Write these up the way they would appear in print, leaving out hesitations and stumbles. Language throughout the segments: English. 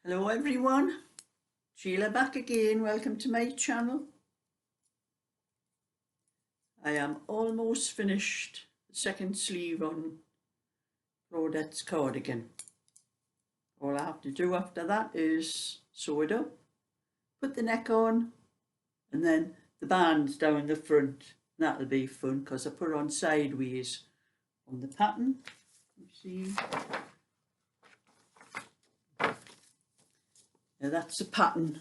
Hello everyone, Sheila back again. Welcome to my channel. I am almost finished the second sleeve on Claudette's cardigan. All I have to do after that is sew it up, put the neck on, and then the bands down the front. That'll be fun because I put it on sideways on the pattern. You see. Now that's the pattern.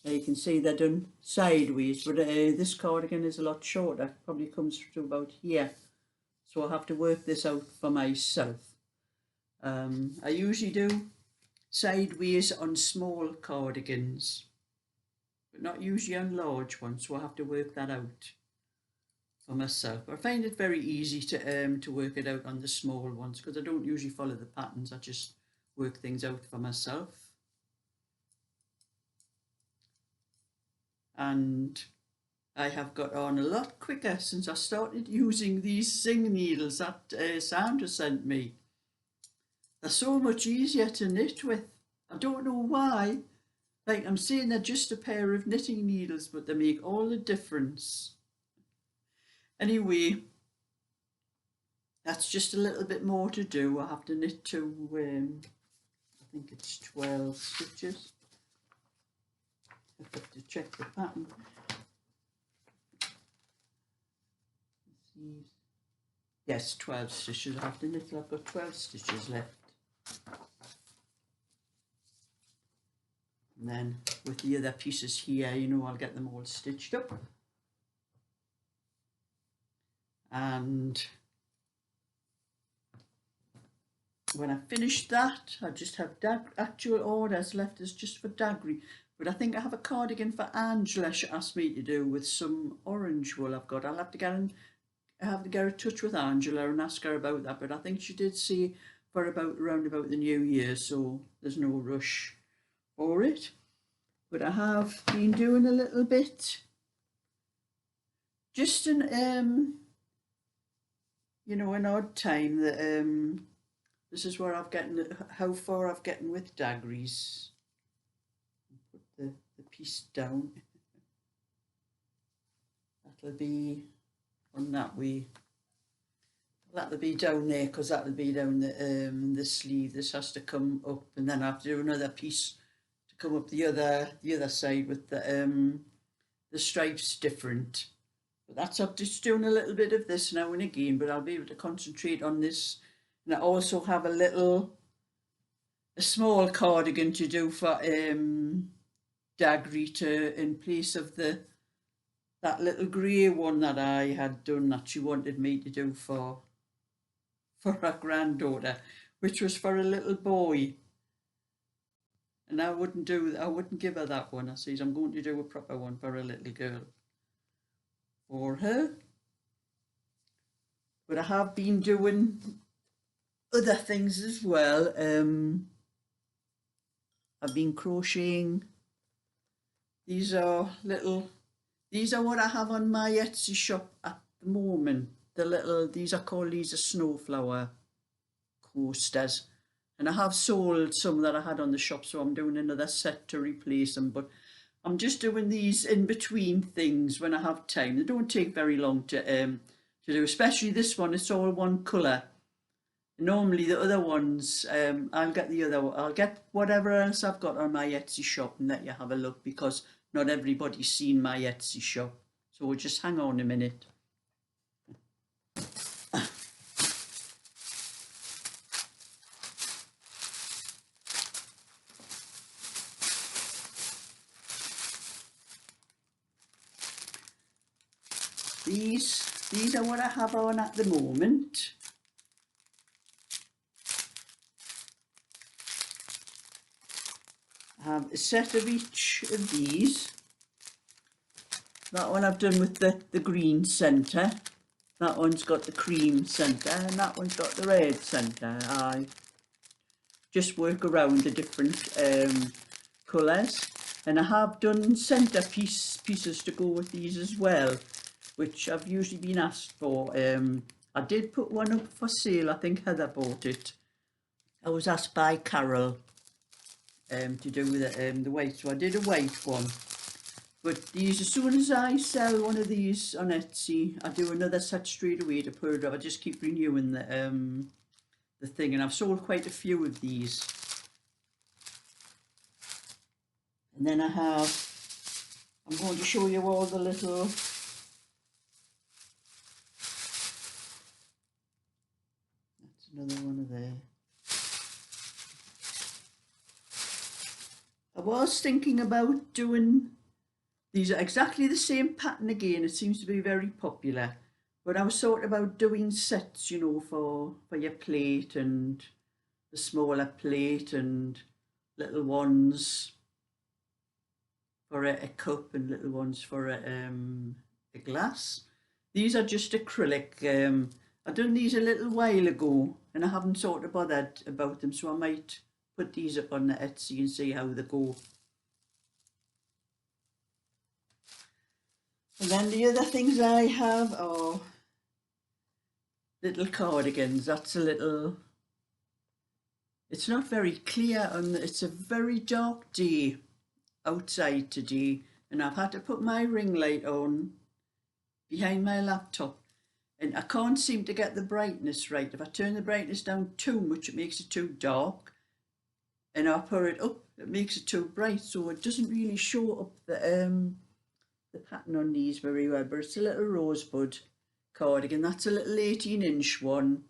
You can see they're done sideways, but this cardigan is a lot shorter. Probably comes to about here, so I'll have to work this out for myself. I usually do sideways on small cardigans, but not usually on large ones, so I'll have to work that out for myself. I find it very easy to work it out on the small ones because I don't usually follow the patterns. I just work things out for myself. And I have got on a lot quicker since I started using these Sing needles that Sandra sent me. They're so much easier to knit with. I don't know why. Like I'm saying, they're just a pair of knitting needles, but they make all the difference. Anyway, that's just a little bit more to do. I have to knit to, I think it's 12 stitches. I have to check the pattern. Yes, 12 stitches. I have to knit. I've got 12 stitches left. And then with the other pieces here, you know, I'll get them all stitched up. And when I finish that, I just have actual orders left as just for daggery. But I think I have a cardigan for Angela she asked me to do with some orange wool I've got. I'll have to get in touch with Angela and ask her about that. But I think she did say for around about the new year, so there's no rush for it. But I have been doing a little bit, just in you know, an odd time that this is where I've gotten, how far I've gotten with daggeries. The piece down. That'll be on that way. That'll be down there because that'll be down the sleeve. This has to come up, and then I have to do another piece to come up the other side with the stripes different. But that's up, just doing a little bit of this now and again. But I'll be able to concentrate on this, and I also have a small cardigan to do for daggery in place of that little grey one that I had done that she wanted me to do for her granddaughter, which was for a little boy. And I wouldn't give her that one. I says I'm going to do a proper one for a little girl for her. But I have been doing other things as well. I've been crocheting. These are what I have on my Etsy shop at the moment. These are snowflower coasters. And I have sold some that I had on the shop, so I'm doing another set to replace them. But I'm just doing these in between things when I have time. They don't take very long to do, especially this one. It's all one colour. Normally the other ones, I'll get whatever else I've got on my Etsy shop and let you have a look, because not everybody's seen my Etsy shop. So we'll just hang on a minute. These are what I have on at the moment. I have a set of each of these. That one I've done with the green centre. That one's got the cream centre, and that one's got the red centre. I just work around the different colours. And I have done centerpiece pieces to go with these as well, which I've usually been asked for. I did put one up for sale. I think Heather bought it. I was asked by Carol to do with the white. So I did a white one. But these, as soon as I sell one of these on Etsy, I do another set straight away to put it up. I just keep renewing the thing, and I've sold quite a few of these. And then I'm going to show you all the little, that's another one of there. I was thinking about doing, these are exactly the same pattern again. It seems to be very popular. But I was thought about doing sets, you know, for your plate and the smaller plate and little ones for a cup and little ones for a glass. These are just acrylic. I done these a little while ago and I haven't sort of bothered about them, so I might put these up on the Etsy and see how they go. And then the other things I have are little cardigans. That's a little, it's not very clear, and it's a very dark day outside today, and I've had to put my ring light on behind my laptop and I can't seem to get the brightness right. If I turn the brightness down too much, it makes it too dark, and I put it up, it makes it too bright, so it doesn't really show up the pattern on these very well. But it's a little rosebud cardigan. That's a little 18-inch one,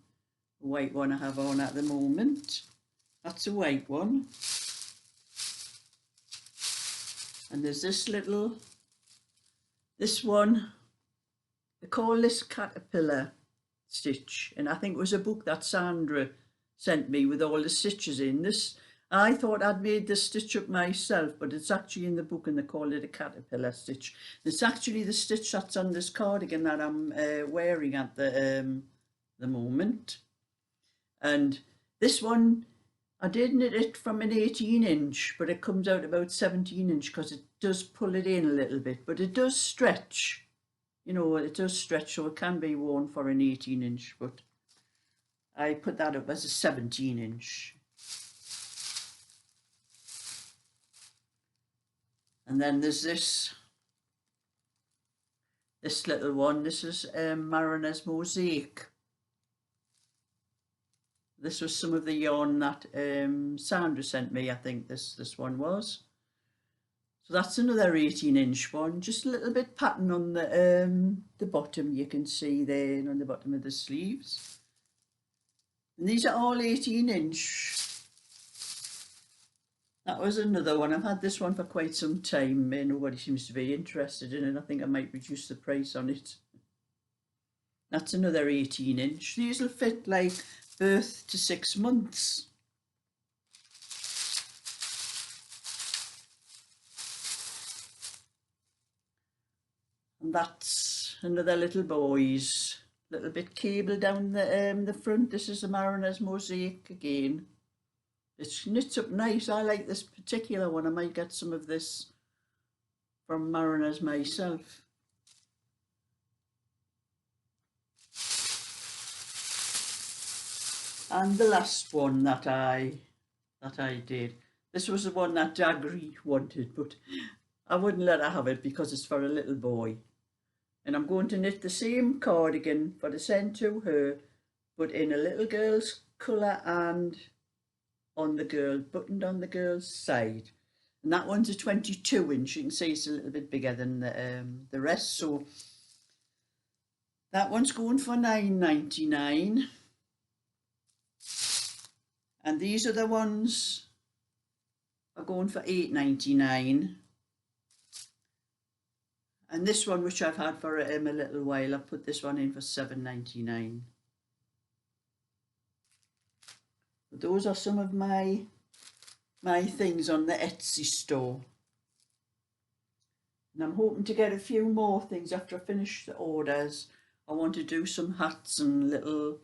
a white one I have on at the moment. That's a white one. And there's this one, they call this caterpillar stitch, and I think it was a book that Sandra sent me with all the stitches in. This, I thought I'd made this stitch up myself, but it's actually in the book and they call it a caterpillar stitch. It's actually the stitch that's on this cardigan that I'm wearing at the moment. And this one, I did knit it from an 18-inch, but it comes out about 17-inch because it does pull it in a little bit, but it does stretch. You know, it does stretch, so it can be worn for an 18-inch, but I put that up as a 17-inch. And then there's this little one. This is Mariner's Mosaic. This was some of the yarn that Sandra sent me, I think this one was. So that's another 18-inch one, just a little bit pattern on the bottom, you can see there, and on the bottom of the sleeves. And these are all 18-inch. That was another one. I've had this one for quite some time. Nobody seems to be interested in it. I think I might reduce the price on it. That's another 18-inch. These will fit like birth to 6 months. And that's another little boy's. Little bit cable down the front. This is the Mariner's Mosaic again. It knits up nice. I like this particular one. I might get some of this from Mariner's myself. And the last one that I did, this was the one that Dagri wanted, but I wouldn't let her have it because it's for a little boy. And I'm going to knit the same cardigan for the send to her, but in a little girl's colour and buttoned on the girl's side. And that one's a 22-inch. You can see it's a little bit bigger than the rest. So that one's going for $9.99. And these other ones are going for $8.99. And this one, which I've had for a little while, I've put this one in for $7.99. Those are some of my things on the Etsy store. And I'm hoping to get a few more things after I finish the orders. I want to do some hats and little,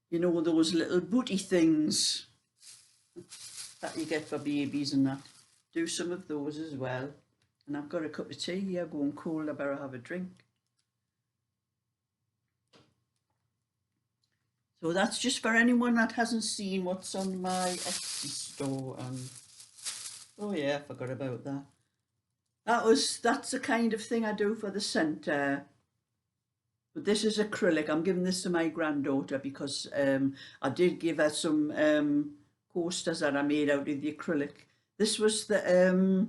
you know, those little booty things that you get for babies and that. Do some of those as well. And I've got a cup of tea here going cold. I better have a drink. So that's just for anyone that hasn't seen what's on my Etsy store. Oh yeah, I forgot about that. That's the kind of thing I do for the centre. But this is acrylic. I'm giving this to my granddaughter because I did give her some coasters that I made out of the acrylic. This was the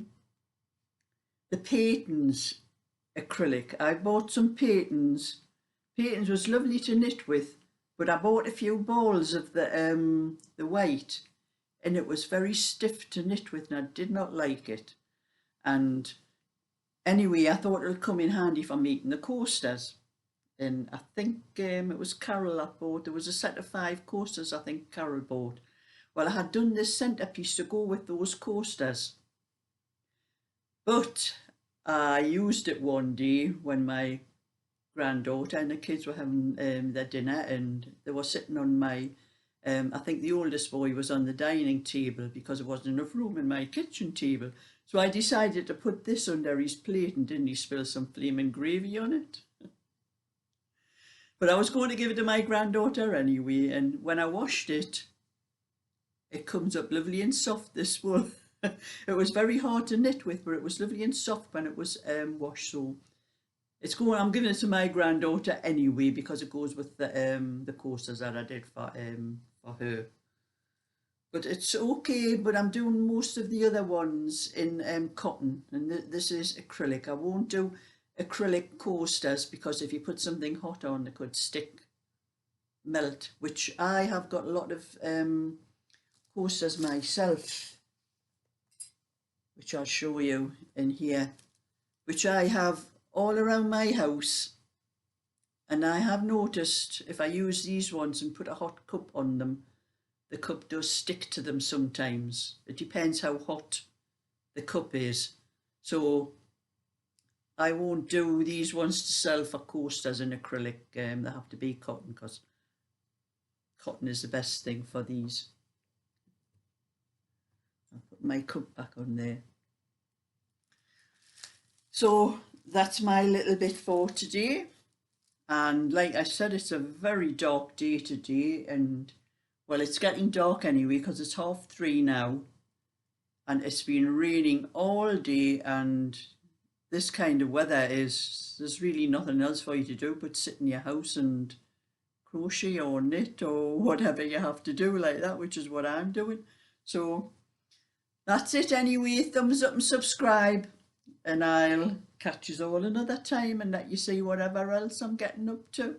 Peyton's acrylic. I bought some Peyton's. Peyton's was lovely to knit with, but I bought a few balls of the white, and it was very stiff to knit with, and I did not like it. And anyway, I thought it would come in handy for making the coasters. And I think it was Carol that bought. There was a set of 5 coasters I think Carol bought. Well, I had done this centerpiece to go with those coasters, but I used it one day when my granddaughter and the kids were having their dinner, and they were sitting on my I think the oldest boy was on the dining table because there wasn't enough room in my kitchen table. So I decided to put this under his plate, and didn't he spill some flaming gravy on it? But I was going to give it to my granddaughter anyway, and when I washed it, it comes up lovely and soft, this wool. It was very hard to knit with, but it was lovely and soft when it was washed. So I'm giving it to my granddaughter anyway because it goes with the coasters that I did for her. But it's okay, but I'm doing most of the other ones in cotton, and this is acrylic. I won't do acrylic coasters because if you put something hot on, it could melt, which I have got a lot of coasters myself, which I'll show you in here, which I have all around my house. And I have noticed if I use these ones and put a hot cup on them, the cup does stick to them sometimes. It depends how hot the cup is. So I won't do these ones to sell for coasters in acrylic. They have to be cotton because cotton is the best thing for these. I'll put my cup back on there. So that's my little bit for today. And like I said, it's a very dark day today, and well, it's getting dark anyway because it's 3:30 now, and it's been raining all day, and this kind of weather there's really nothing else for you to do but sit in your house and crochet or knit or whatever you have to do like that, which is what I'm doing. So that's it anyway. Thumbs up and subscribe, and I'll catch you all another time and let you see whatever else I'm getting up to.